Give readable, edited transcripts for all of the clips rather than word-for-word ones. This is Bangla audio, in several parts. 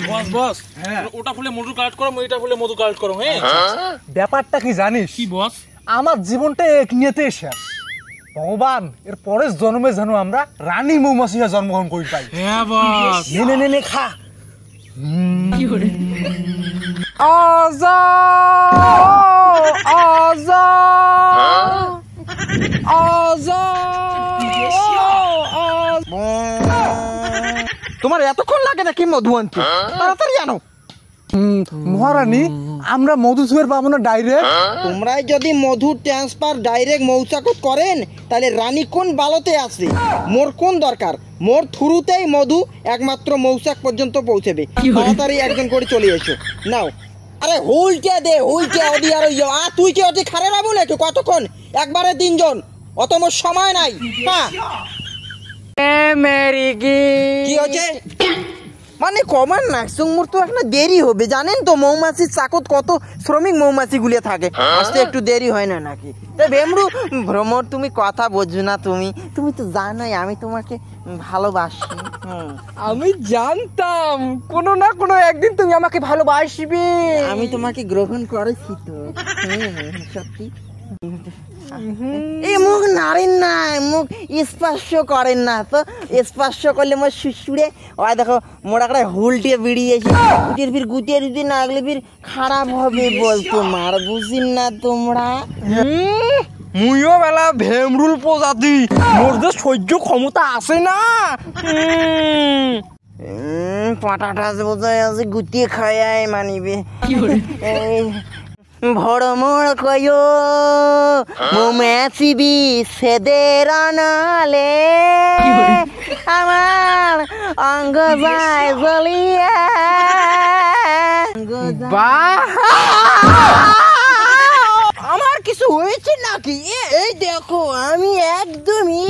বস বস, ওটা ফুলে মধু কালেক্ট করো, এটা ফুলে মধু কালেক্ট করো। হ্যাঁ, ব্যাপারটা কি জানিস? কি বস? আমার জীবনটা এক নিয়েতেই শেষ। ভগবান এর পরের জন্মে যেন আমরা রানী মৌমাছিরা জন্মগ্রহণ করি পাই। হ্যাঁ বস। নে নে নে খা। কি করে? আজা আজা আজা। তোমার এতক্ষণ লাগে নাকি মধু আনতে? তাড়াতাড়ি আনো। মহারানী, আমরা মধু ছুঁয়ে পাবো না ডাইরেক্ট? তোমরাই যদি মধু ট্রান্সফার ডাইরেক্ট মৌচাকত করেন তাহলে রানী কোন বালতে আছে? মোর কোন দরকার? মোর থ্রুতেই মধু একমাত্র মৌচাক পর্যন্ত পৌঁছাবে। তাড়াতাড়ি একজন করে চলে এসো। নাও। আরে হুলটে দে, হুলটে ওদি আর তুই কি ওটি খারে রাবো নাকি? কতক্ষণ? একবারে 3 জন, অত মোর সময় নাই। হ্যাঁ কি হচ্ছে? মানে কমান নাকসুং মোর তো এখন দেরি হবে, জানেন তো মৌমাছির চাকত কত শ্রমিক মৌমাছি গুলিয়ে থাকে, আসতে একটু দেরি হয় না নাকি? তাই ভেমরু ভ্রমর, তুমি কথা বোঝো না, তুমি তো জানোই আমি তোমাকে ভালোবাসি। আমি জানতাম কোনো না কোনো একদিন তুমি আমাকে ভালোবাসবে। আমি তোমাকে গ্রহণ করেছি তো। সত্যি। এই মুখ নাড়েন না, মুখ স্পর্শ করেন না তো। স্পর্শ করলে মোর শুশুড়ে ওই দেখো মোর একটা হুলটে বেরিয়েছে। গুটির ফির গুটিয়ে যদি না গেলে ফির খারাপ হবে বল তোমার, বুঝিন না তোমরা? মুইও বেলা ভেমরুল প্রজাতি, মোর যে সহ্য ক্ষমতা আছে না। পাটাটা বোঝায় আছে গুটিয়ে খায় মানিবে। ভড়মড় কয়ো মৌমাছি বি সেদের আনালে আমার অঙ্গ যায় জ্বলিয়া। আমার কিছু হয়েছে নাকি? এই দেখো আমি একদমই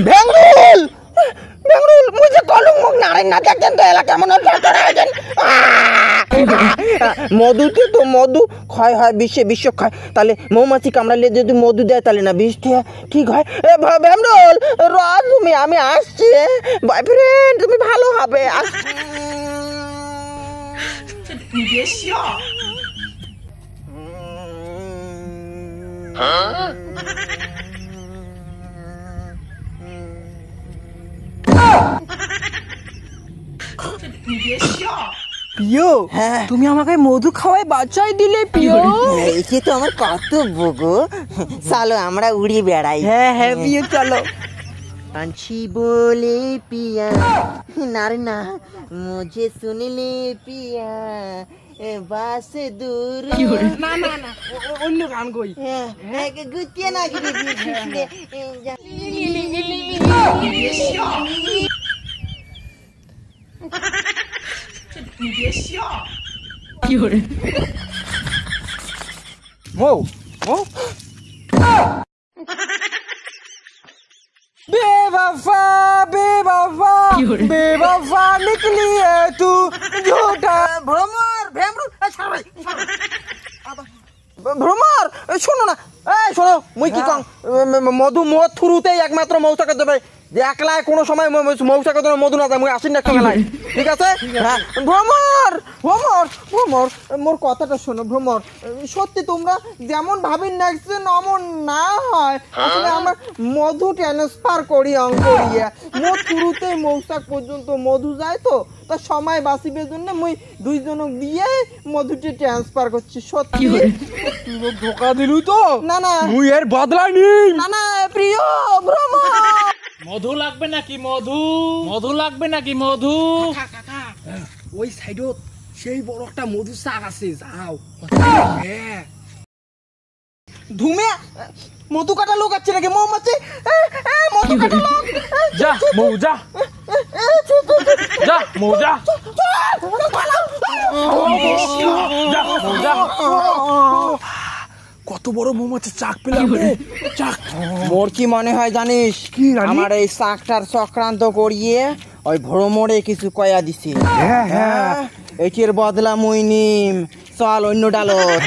ভেঙ্গুল ভেঙ্গুল মুঝে কলম মুখ নাড়েন না, দেখেন তো এলাকা কেমন হয়েছেন। মধুতে তো মধু ক্ষয় হয়, বিশ্ব ক্ষয়। তাহলে মৌমাছি কামড়ালে যদি মধু দেয় তাহলে না বিষ ঠিক হয়? ভেমরুল তুমি, আমি আসছি বয়ফ্রেন্ড, তুমি ভালো হবে। পিও, তুমি আমাকে মধু খাওয়াই বাঁচাই দিলে পিও। এসে তো আমার কর্তব্য গো। চলো আমরা উড়ি বেড়াই। হ্যাঁ পিও চলো। पंछी बोले पिया नारना मुझे सुन ले पिया बास दूर। না না না, অন্য গান কই। গুটিয়ে না মৌ মৌ बेवफा बेवफा बेवफा निकली है तू झूठा। ভ্রমর ভ্রমর শোনো না, এই শোনো মুই কি কম, মধু মোর থ্রুতেই একমাত্র মৌচাকে দেবে। যে একলাই কোনো সময় মৌচাকে দেবে মধু না যায়, মুই আসিন না খেলায়, ঠিক আছে? হ্যাঁ ভ্রমর ভ্রমর ভ্রমর মোর কথাটা শোনো ভ্রমর। সত্যি তোমরা যেমন ভাবেন নেক্সট অমন না হয়। আসলে আমার মধু ট্রান্সফার করি অঙ্করিয়া, মোর থ্রুতেই মৌচাক পর্যন্ত মধু যায় তো, তার সময় বাঁচিবার জন্য মুই 2 জনক দিয়ে মধুটি ট্রান্সফার করছি। সত্যি তুই ধোকা দিলু তো? না না মুই এর বদলা নিই। না না প্রিয় ভ্রমর। মধু লাগবে নাকি মধু? মধু লাগবে নাকি মধু? কাকা ওই সাইডত সেই বড় একটা মধু শাক আছে, যাও। হ্যাঁ ধুমে মধু কাটা লোক আছে নাকি? মৌমাছি মধু কাটা লোক। যা মৌ যা, যা মৌ যা, কত বড় মৌমাছি চাক পেলাম রে। চাক মোর কি মনে হয় জানিস? কি রানী? আমার এই চাকটার চক্রান্ত করিয়ে ওই ভ্রমরে কিছু কয়া দিছে। হ্যাঁ এটির বদলা মুই নিম। চল অন্য ডালত।